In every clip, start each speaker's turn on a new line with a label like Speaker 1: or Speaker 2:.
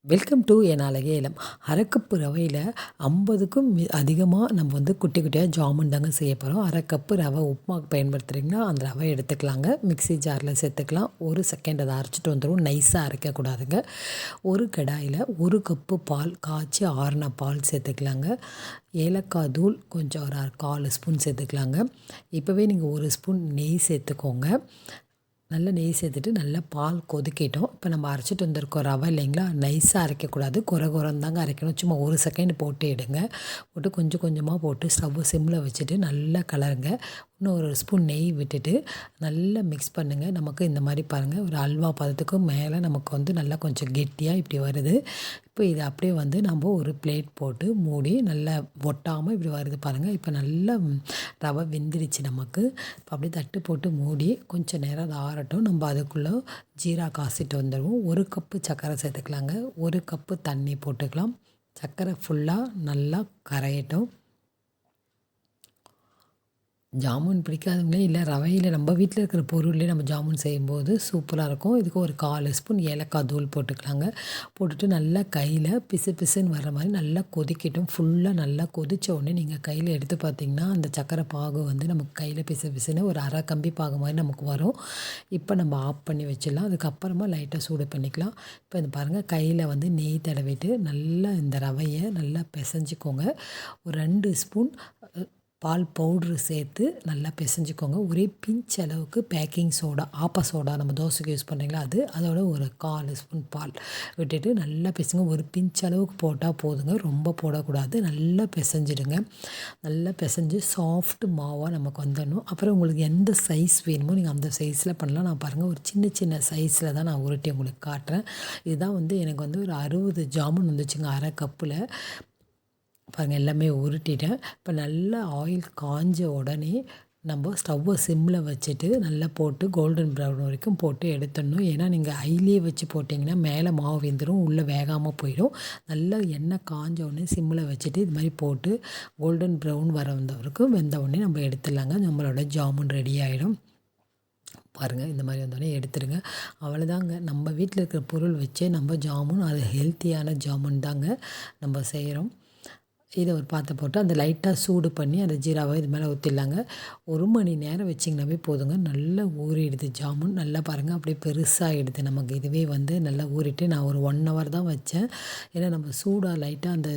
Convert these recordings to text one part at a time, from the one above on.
Speaker 1: Welcome to என் அழகிய இளம். அரைக்கப்பு ரவையில் 50க்கும் அதிகமாக நம்ம குட்டி குட்டியாக ஜாமுன் தாங்க செய்ய போகிறோம். அரைக்கப்பு ரவை உப்புமாவுக்கு பயன்படுத்துகிறீங்கன்னா அந்த ரவை எடுத்துக்கலாங்க. மிக்ஸி ஜாரில் சேர்த்துக்கலாம். ஒரு செகண்ட் அதை அரைச்சிட்டு வந்துடும். நைஸாக அரைக்கக்கூடாதுங்க. ஒரு கடாயில் 1 கப்பு பால் காய்ச்சி ஆறின பால் சேர்த்துக்கலாங்க. ஏலக்காய் தூள் கொஞ்சம் ஒரு 1/4 ஸ்பூன் சேர்த்துக்கலாங்க. இப்போவே நீங்கள் 1 ஸ்பூன் நெய் சேர்த்துக்கோங்க. நல்லா நெய் சேர்த்துட்டு நல்லா பால் கொதிக்கட்டும். இப்போ நம்ம அரைச்சிட்டு வந்திருக்கோம் ரவை இல்லைங்களா, நைஸாக அரைக்கக்கூடாது, குறன்னு தாங்க அரைக்கணும். சும்மா 1 செகண்ட் போட்டு எடுங்க. போட்டு கொஞ்சம் கொஞ்சமாக போட்டு ஸ்டவ் சிம்மில் வச்சுட்டு நல்லா கலருங்க. இன்னும் 1 ஸ்பூன் நெய் விட்டுட்டு நல்லா மிக்ஸ் பண்ணுங்கள். நமக்கு இந்த மாதிரி பாருங்கள், ஒரு அல்வா பதத்துக்கு மேலே நமக்கு நல்லா கொஞ்சம் கெட்டியாக இப்படி வருது. இப்போ இதை அப்படியே நம்ம ஒரு பிளேட் போட்டு மூடி நல்லா ஒட்டாமல் இப்படி வருது பாருங்கள். இப்போ நல்லா ரவை வெந்துடுச்சு நமக்கு. இப்போ அப்படியே தட்டு போட்டு மூடி கொஞ்சம் நேரம் அது ஆறட்டும். நம்ம அதுக்குள்ளே ஜீரா காசிட்டு வந்துடுவோம். 1 கப்பு சர்க்கரை சேர்த்துக்கலாங்க. 1 கப்பு தண்ணி போட்டுக்கலாம். சர்க்கரை ஃபுல்லாக நல்லா கரையட்டும். ஜாமுன் பிடிக்காதவங்களே இல்லை, ரவையில் நம்ம வீட்டில் இருக்கிற பொருள்லேயே நம்ம ஜாமுன் செய்யும்போது சூப்பராக இருக்கும். இதுக்கு ஒரு 1/4 ஸ்பூன் ஏலக்காய் தூள் போட்டுக்கலாங்க. போட்டுட்டு நல்லா கையில் பிசு பிசுன்னு வர மாதிரி நல்லா கொதிக்கட்டும். ஃபுல்லாக நல்லா கொதித்த உடனே நீங்கள் கையில் எடுத்து பார்த்தீங்கன்னா அந்த சக்கரை பாகு நமக்கு கையில் பிசு பிசுன்னு ஒரு அரை கம்பி பாகு மாதிரி நமக்கு வரும். இப்போ நம்ம ஆஃப் பண்ணி வச்சிடலாம். அதுக்கப்புறமா லைட்டாக சூடு பண்ணிக்கலாம். இப்போ இது பாருங்கள், கையில் நெய் தடவிட்டு நல்லா இந்த ரவையை நல்லா பிசைஞ்சிக்கோங்க. ஒரு 2 ஸ்பூன் பால் பவுட்ரு சேர்த்து நல்லா பிசைஞ்சிக்கோங்க. ஒரே பிஞ்ச் அளவுக்கு பேக்கிங் சோடா, ஆப்ப சோடா நம்ம தோசைக்கு யூஸ் பண்ணுறீங்களா அது, அதோட ஒரு 1/4 ஸ்பூன் பால் விட்டுட்டு நல்லா பிசைங்க. ஒரு பிஞ்ச் அளவுக்கு போட்டால் போதுங்க, ரொம்ப போடக்கூடாது. நல்லா பிசைஞ்சிடுங்க. நல்லா பிசைஞ்சு சாஃப்ட் மாவாக நமக்கு வந்துடணும். அப்புறம் உங்களுக்கு எந்த சைஸ் வேணுமோ நீங்கள் அந்த சைஸில் பண்ணலாம். நான் பாருங்கள், ஒரு சின்ன சின்ன சைஸில் தான் நான் உருட்டி உங்களுக்கு காட்டுறேன். இதுதான் எனக்கு ஒரு 60 ஜாமுன் வந்துச்சுங்க அரை கப்பில். பாருங்கள், எல்லாமே உருட்டிட்டேன். இப்போ நல்லா ஆயில் காஞ்ச உடனே நம்ம ஸ்டவ்வை சிம்மில் வச்சுட்டு நல்லா போட்டு கோல்டன் ப்ரௌன் வரைக்கும் போட்டு எடுத்துடணும். ஏன்னா நீங்கள் ஹைலியே வச்சு போட்டிங்கன்னா மேலே மாவு வெந்துடும், உள்ளே வேகாமல் போயிடும். நல்லா எண்ணெய் காஞ்ச உடனே சிம்மில் வச்சுட்டு இது மாதிரி போட்டு கோல்டன் ப்ரௌன் வரைக்கும் வெந்த உடனே நம்ம எடுத்துடலாங்க. நம்மளோட ஜாமுன் ரெடி ஆகிடும். பாருங்கள், இந்த மாதிரி வந்தோடனே எடுத்துடுங்க. அவ்வளோதாங்க, நம்ம வீட்டில் இருக்கிற பொருள் வச்சே நம்ம ஜாமுன், அது ஹெல்த்தியான ஜாமுன் தாங்க நம்ம செய்கிறோம். இதை ஒரு பாத்திரம் போட்டு அந்த லைட்டாக சூடு பண்ணி அந்த ஜீராவை இது மேலே ஊற்றிடலாங்க. 1 மணி நேரம் வச்சிங்கனாவே போதுங்க. நல்லா ஊறிடுது ஜாமுன். நல்லா பாருங்கள், அப்படியே பெருசாகிடுது நமக்கு. இதுவே நல்லா ஊறிட்டு நான் ஒரு 1 ஹவர் தான் வச்சேன். ஏன்னா நம்ம சூடாக லைட்டாக அந்த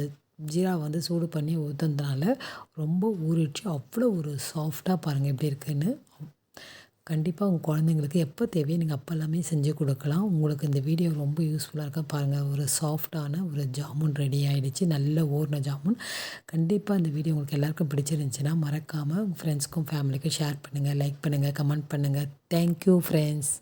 Speaker 1: ஜீரா சூடு பண்ணி ஊற்றுனதுனால ரொம்ப ஊறிடுச்சு. அவ்வளோ ஒரு சாஃப்டாக பாருங்கள் எப்படி இருக்குன்னு. கண்டிப்பாக உங்கள் குழந்தைங்களுக்கு எப்போ தேவையோ நீங்கள் அப்போல்லாமே செஞ்சு கொடுக்கலாம். உங்களுக்கு இந்த வீடியோ ரொம்ப யூஸ்ஃபுல்லாக இருக்கா பாருங்கள். ஒரு சாஃப்டான ஒரு ஜாமுன் ரெடி ஆகிடுச்சு, நல்ல ஊறின ஜாமுன். கண்டிப்பாக இந்த வீடியோ உங்களுக்கு எல்லாருக்கும் பிடிச்சிருந்துச்சின்னா மறக்காமல் உங்கள் ஃப்ரெண்ட்ஸ்க்கும் ஃபேமிலிக்கும் ஷேர் பண்ணுங்கள், லைக் பண்ணுங்கள், கமெண்ட் பண்ணுங்கள். Thank you friends.